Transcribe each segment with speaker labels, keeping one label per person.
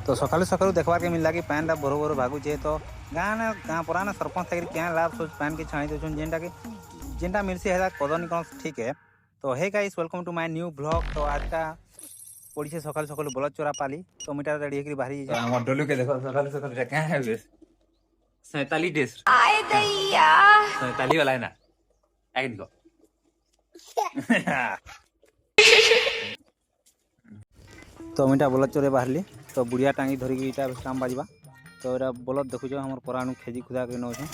Speaker 1: तो सकालू सकालू देखवार के मिलला कि पैन टा भोर भोर भागुचे तो गाँ पुराना सरपंच थी क्या लाभ सोच पैन की छाणी दे जेनटा कि जेनटा मिलसी है कदनी कौन ठीक है। तो hey guys welcome to my new blog. तो आज का पड़ी से सकाल सकालू बलद चोरा पाली तो मीटर रेडी होकर बाहरी तो हमर डोलू के देखो सकाल सकाल क्या है बे 47 डेज आए दैया 47 वाला है ना आगे देखो तो मीटा बलद चोरे बाहरली तो बुढ़िया टांगी धरिकी इटा काम बाजवा तो एरा बलद देखुछ हमर पराणु खेजी खुदा के नौछे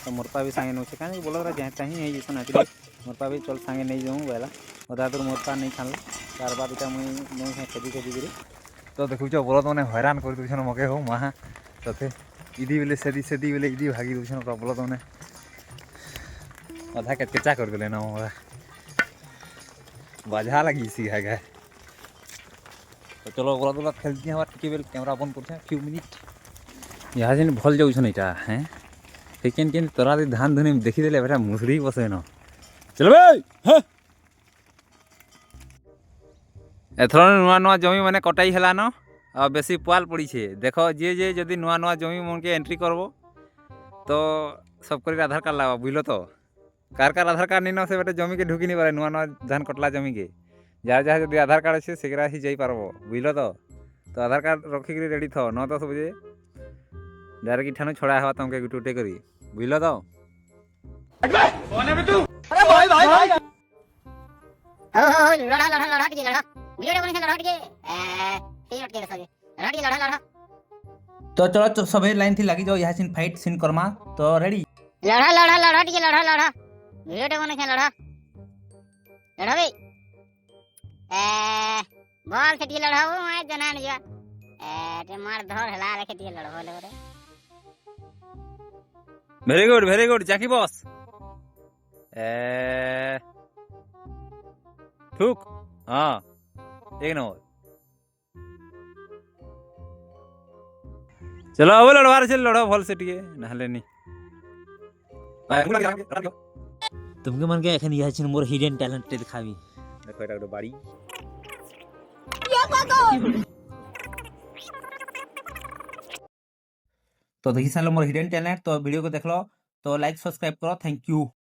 Speaker 1: तो मोरपा भी सांगे नौछे कहीं बलद जहाँ ही है जैसे नाचले मोरपा भी चल सांगे नहीं जाऊँ बेला अदा दूर मोरपा नहीं खान तार बाद इटा मुई नौ खेजी खेजी करी तो देखुछ बलद मैंने हैरान कर दूछन मके हो महा तो इदी बेले सेदी बेले इदी भागी दूछन बलद मैंने अधा केचा कर देले ना मोरा बाजा लगी सी है गए। तो चलो बलद बलद खेलती हैं टिके बेल कैमरा बंद करते फ्यू मिनिट यहाँ से भल जाऊन इटा हैं लेकिन कि तोरा धान धुनी देखीदे बेटा मुसड़ी बसे न चल भाई एथर नुआ नुआ जमी मैंने कटाई है न और बेसी पुआल पड़ी छे देख जे जदि नुआ नुआ जमी मन के एंट्री करबो तो सबकर आधार कार्ड लगा बुझल तो कार आधार कार्ड नहीं न से बेटे जमी के ढुकी नहीं पारे नुआ नुआ धान कटला जमी के जहाँ जहाँ जब आधार कार्ड अच्छे सेगरा ही जाई पारबो बुझल तो आधार कार्ड रखिक रेडी थो 9-10 बजे डायरेक्ट इठानु छोड़ा हवा तुमके गुटुटे करी बुझल तो कौन है बे तू अरे भाई भाई भाई
Speaker 2: हो लड़ा के लड़ा वीडियो बने लड़ा के ए लड़ के लड़ा के लड़ा
Speaker 1: तो चलो तो सभी लाइन थी लगी जाओ यहाँ सीन फाइट सीन करमा तो रेडी
Speaker 2: लड़ा के लड़ा वीडियो बने लड़ा बे बॉल खेटिए लड़ाओ मैं जना नहीं जा ते मार धर हला रे खेटिए लड़ाओ रे
Speaker 1: वेरी गुड जैकी बॉस ठुक हाँ एक नंबर चलो अब लड़वार चल लड़ो भल से टिके नहले नहीं तुमके मन के एखन यह छिन मोर हिडन टैलेंट दिखावी देखो एटा बाड़ी तो देखी सालो मोर हिडन टैलेंट तो वीडियो को देख लो तो लाइक सब्सक्राइब करो थैंक यू।